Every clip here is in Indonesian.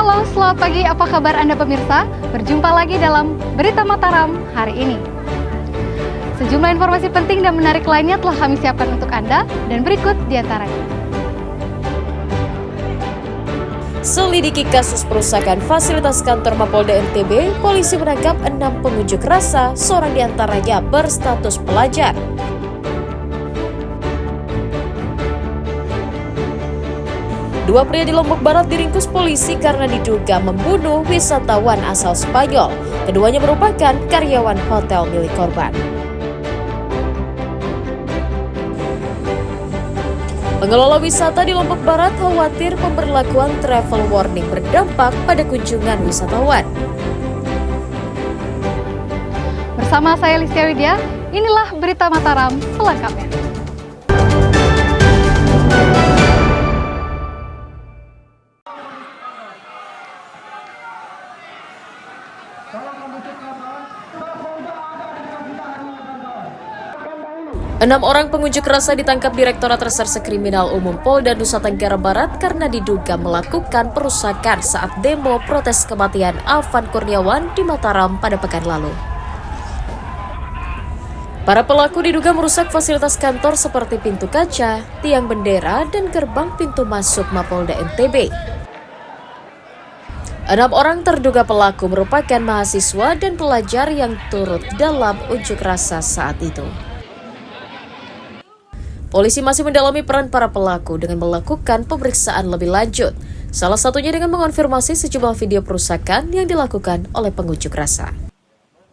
Halo, selamat pagi. Apa kabar Anda pemirsa? Berjumpa lagi dalam Berita Mataram hari ini. Sejumlah informasi penting dan menarik lainnya telah kami siapkan untuk Anda dan berikut diantaranya. Selidiki kasus perusakan fasilitas kantor Mapolda NTB, polisi menangkap 6 pengunjuk rasa, seorang diantaranya berstatus pelajar. Dua pria di Lombok Barat diringkus polisi karena diduga membunuh wisatawan asal Spanyol. Keduanya merupakan karyawan hotel milik korban. Pengelola wisata di Lombok Barat khawatir pemberlakuan travel warning berdampak pada kunjungan wisatawan. Bersama saya Listia Widya, inilah Berita Mataram selengkapnya. Enam orang pengunjuk rasa ditangkap Direktorat Reserse Kriminal Umum Polda Nusa Tenggara Barat karena diduga melakukan perusakan saat demo protes kematian Afan Kurniawan di Mataram pada pekan lalu. Para pelaku diduga merusak fasilitas kantor seperti pintu kaca, tiang bendera, dan gerbang pintu masuk Mapolda NTB. 6 orang terduga pelaku merupakan mahasiswa dan pelajar yang turut dalam unjuk rasa saat itu. Polisi masih mendalami peran para pelaku dengan melakukan pemeriksaan lebih lanjut. Salah satunya dengan mengonfirmasi sejumlah video perusakan yang dilakukan oleh pengunjuk rasa.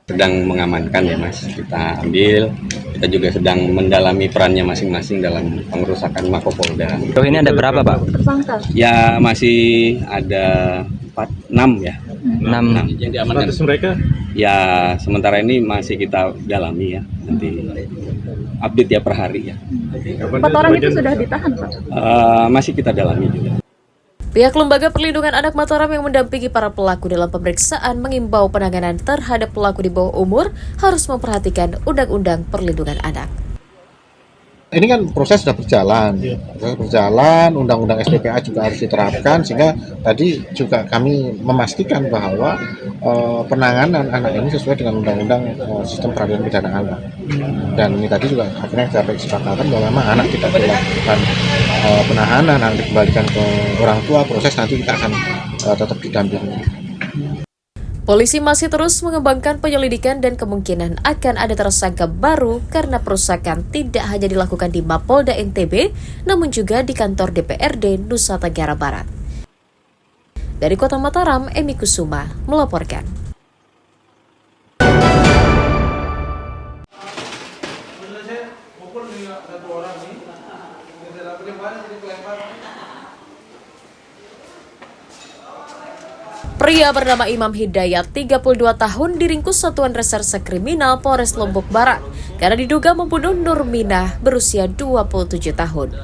Sedang mengamankan ya Mas, kita ambil. Kita juga sedang mendalami perannya masing-masing dalam pengerusakan Mapolda. Ini ada berapa Pak? Ya masih ada 6 ya. 6 yang diamankan. Status mereka? Ya sementara ini masih kita dalami ya. Nanti update ya per hari ya. 4 orang itu sudah ditahan Pak? Masih kita dalami juga. Pihak Lembaga Perlindungan Anak Mataram yang mendampingi para pelaku dalam pemeriksaan mengimbau penanganan terhadap pelaku di bawah umur harus memperhatikan Undang-Undang Perlindungan Anak. Ini kan proses sudah berjalan, Undang-Undang SPPA juga harus diterapkan, sehingga tadi juga kami memastikan bahwa penanganan anak ini sesuai dengan Undang-Undang Sistem Peradilan Pidana Anak. Dan ini tadi juga akhirnya sampai kesepakatan bahwa memang anak tidak dilakukan penahanan, anak dikembalikan ke orang tua, proses nanti kita akan tetap didampingi. Polisi masih terus mengembangkan penyelidikan dan kemungkinan akan ada tersangka baru karena perusakan tidak hanya dilakukan di Mapolda NTB, namun juga di kantor DPRD Nusa Tenggara Barat. Dari Kota Mataram, Emi Kusuma melaporkan. Pria bernama Imam Hidayat, 32 tahun, diringkus Satuan Reserse Kriminal Polres Lombok Barat karena diduga membunuh Nurminah berusia 27 tahun.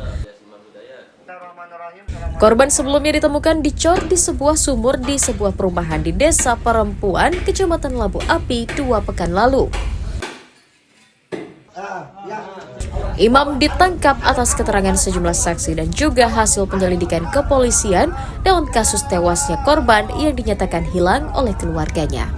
Korban sebelumnya ditemukan dicor di sebuah sumur di sebuah perumahan di Desa Perempuan, Kecamatan Labu Api 2 pekan lalu. Imam ditangkap atas keterangan sejumlah saksi dan juga hasil penyelidikan kepolisian dalam kasus tewasnya korban yang dinyatakan hilang oleh keluarganya.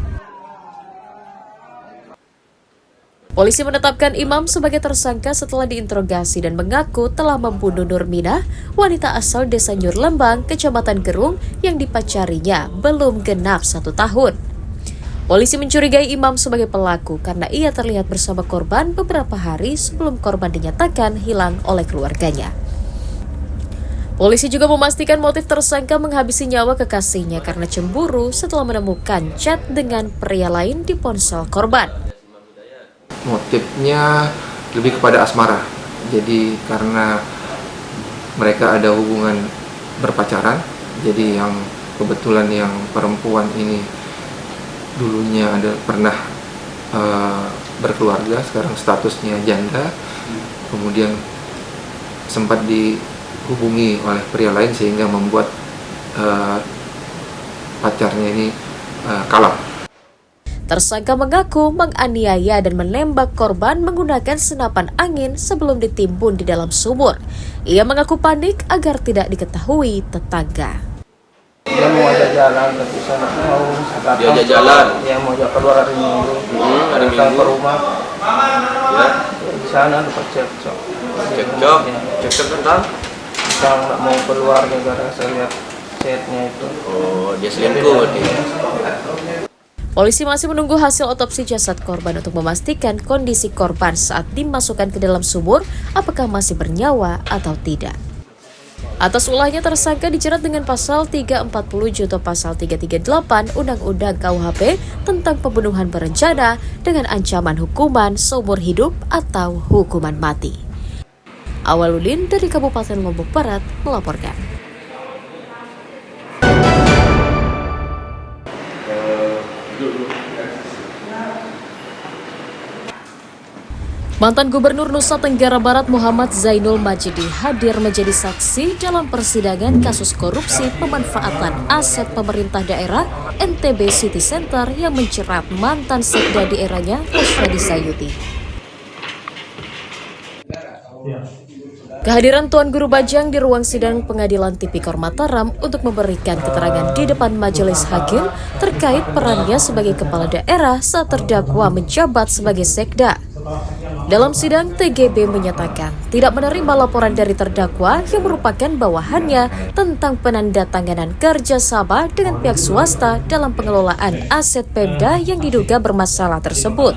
Polisi menetapkan Imam sebagai tersangka setelah diinterogasi dan mengaku telah membunuh Nurminah, wanita asal Desa Nyur Lembang, Kecamatan Gerung yang dipacarinya belum genap 1 tahun. Polisi mencurigai Imam sebagai pelaku karena ia terlihat bersama korban beberapa hari sebelum korban dinyatakan hilang oleh keluarganya. Polisi juga memastikan motif tersangka menghabisi nyawa kekasihnya karena cemburu setelah menemukan chat dengan pria lain di ponsel korban. Motifnya lebih kepada asmara. Jadi karena mereka ada hubungan berpacaran, jadi yang kebetulan yang perempuan ini dulunya pernah berkeluarga, sekarang statusnya janda, kemudian sempat dihubungi oleh pria lain sehingga membuat pacarnya ini kalah. Tersangka mengaku menganiaya dan menembak korban menggunakan senapan angin sebelum ditimbun di dalam sumur. Ia mengaku panik agar tidak diketahui tetangga. Dia mau ajak jalan tapi saya nggak mau. Diajak jalan? Yang mau ajak keluar hari Minggu. Hari Datang Minggu? ke rumah. Ya. Di sana dapat cekcok. Cekcok? Ya. Cekcok tentang? Saya nggak mau keluar gara-gara saya lihat chatnya itu. Oh, dia selingkuh dia. Polisi masih menunggu hasil otopsi jasad korban untuk memastikan kondisi korban saat dimasukkan ke dalam sumur apakah masih bernyawa atau tidak. Atas ulahnya tersangka dijerat dengan pasal 340 junto pasal 338 Undang-Undang KUHP tentang pembunuhan berencana dengan ancaman hukuman seumur hidup atau hukuman mati. Awaludin dari Kabupaten Lombok Barat melaporkan. Mantan Gubernur Nusa Tenggara Barat Muhammad Zainul Majidi hadir menjadi saksi dalam persidangan kasus korupsi pemanfaatan aset pemerintah daerah NTB City Center yang menjerat mantan sekda di eranya Roswadi Sayuti. Kehadiran Tuan Guru Bajang di ruang sidang Pengadilan Tipikor Mataram untuk memberikan keterangan di depan majelis hakim terkait perannya sebagai kepala daerah saat terdakwa menjabat sebagai sekda. Dalam sidang, TGB menyatakan tidak menerima laporan dari terdakwa yang merupakan bawahannya tentang penandatanganan kerjasama dengan pihak swasta dalam pengelolaan aset Pemda yang diduga bermasalah tersebut.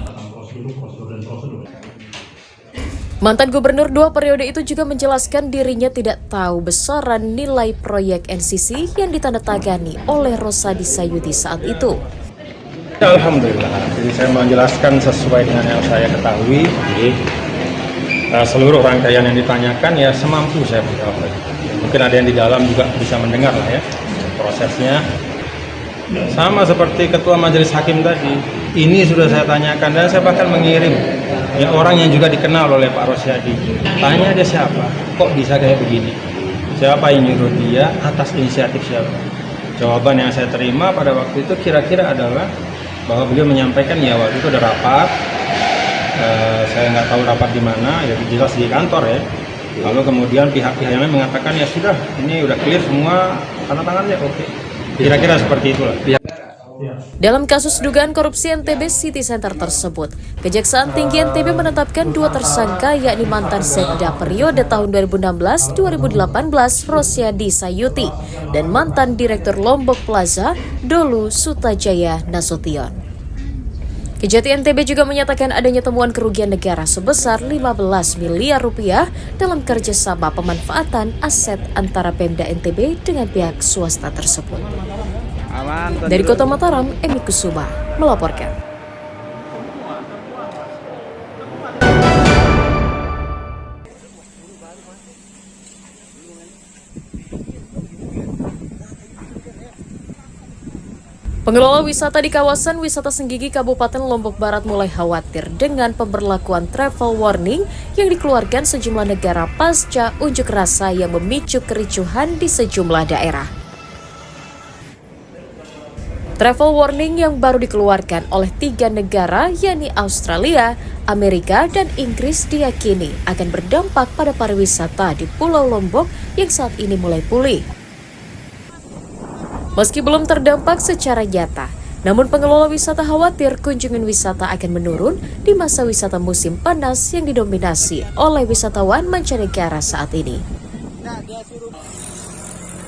Mantan gubernur 2 periode itu juga menjelaskan dirinya tidak tahu besaran nilai proyek NCC yang ditandatangani oleh Roswadi Sayuti saat itu. Alhamdulillah, jadi saya menjelaskan sesuai dengan yang saya ketahui. Seluruh rangkaian yang ditanyakan ya semampu saya menjawab. Mungkin ada yang di dalam juga bisa mendengar lah ya prosesnya. Sama seperti Ketua Majelis Hakim tadi, ini sudah saya tanyakan dan saya bahkan mengirim ya orang yang juga dikenal oleh Pak Roswadi. Tanya dia siapa, kok bisa kayak begini? Siapa yang nyuruh dia, atas inisiatif siapa? Jawaban yang saya terima pada waktu itu kira-kira adalah bahwa beliau menyampaikan ya waktu itu ada rapat, saya nggak tahu rapat di mana, ya jelas di kantor ya. Lalu kemudian pihak-pihak yang lain mengatakan ya sudah, ini udah clear semua, tanda tangannya oke. Kira-kira seperti itulah. Dalam kasus dugaan korupsi NTB City Center tersebut, Kejaksaan Tinggi NTB menetapkan 2 tersangka yakni mantan sekda periode tahun 2016-2018 Roswadi Sayuti dan mantan Direktur Lombok Plaza Dolu Sutajaya Nasution. Kejati NTB juga menyatakan adanya temuan kerugian negara sebesar 15 miliar rupiah dalam kerjasama pemanfaatan aset antara Pemda NTB dengan pihak swasta tersebut. Dari Kota Mataram, Emi Kusuma melaporkan. Pengelola wisata di kawasan wisata Senggigi Kabupaten Lombok Barat mulai khawatir dengan pemberlakuan travel warning yang dikeluarkan sejumlah negara pasca unjuk rasa yang memicu kericuhan di sejumlah daerah. Travel warning yang baru dikeluarkan oleh 3 negara yakni Australia, Amerika, dan Inggris diyakini akan berdampak pada pariwisata di Pulau Lombok yang saat ini mulai pulih. Meski belum terdampak secara nyata, namun pengelola wisata khawatir kunjungan wisata akan menurun di masa wisata musim panas yang didominasi oleh wisatawan mancanegara saat ini.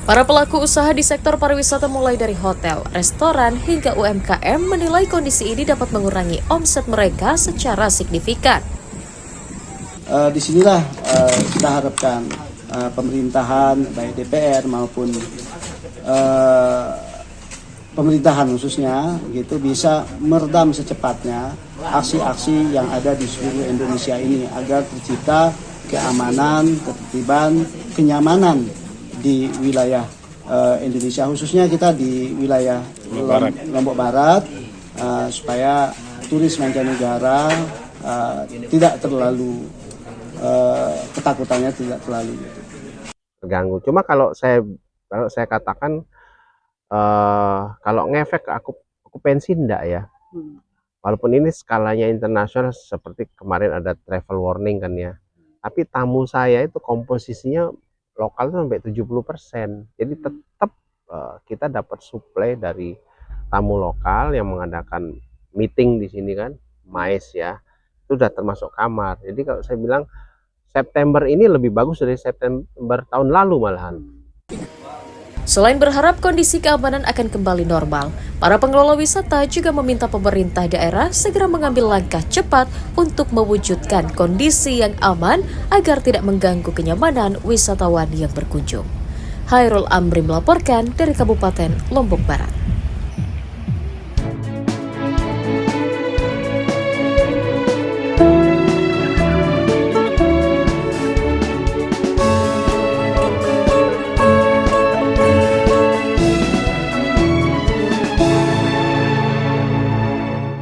Para pelaku usaha di sektor pariwisata mulai dari hotel, restoran, hingga UMKM menilai kondisi ini dapat mengurangi omset mereka secara signifikan. Disinilah kita harapkan pemerintahan, baik DPR maupun pemerintahan khususnya, gitu bisa meredam secepatnya aksi-aksi yang ada di seluruh Indonesia ini agar tercipta keamanan, ketertiban, kenyamanan di wilayah Indonesia, khususnya kita di wilayah Lombok Barat, supaya turis mancanegara tidak terlalu ketakutannya tidak terlalu terganggu. Cuma kalau saya katakan kalau ngefek ke okupansi enggak ya. Walaupun ini skalanya internasional seperti kemarin ada travel warning kan ya. Tapi tamu saya itu komposisinya lokal itu sampai 70%. Jadi tetap kita dapat suplai dari tamu lokal yang mengadakan meeting di sini kan, MAES ya, itu sudah termasuk kamar. Jadi kalau saya bilang September ini lebih bagus dari September tahun lalu malahan. Selain berharap kondisi keamanan akan kembali normal, para pengelola wisata juga meminta pemerintah daerah segera mengambil langkah cepat untuk mewujudkan kondisi yang aman agar tidak mengganggu kenyamanan wisatawan yang berkunjung. Hairul Amri melaporkan dari Kabupaten Lombok Barat.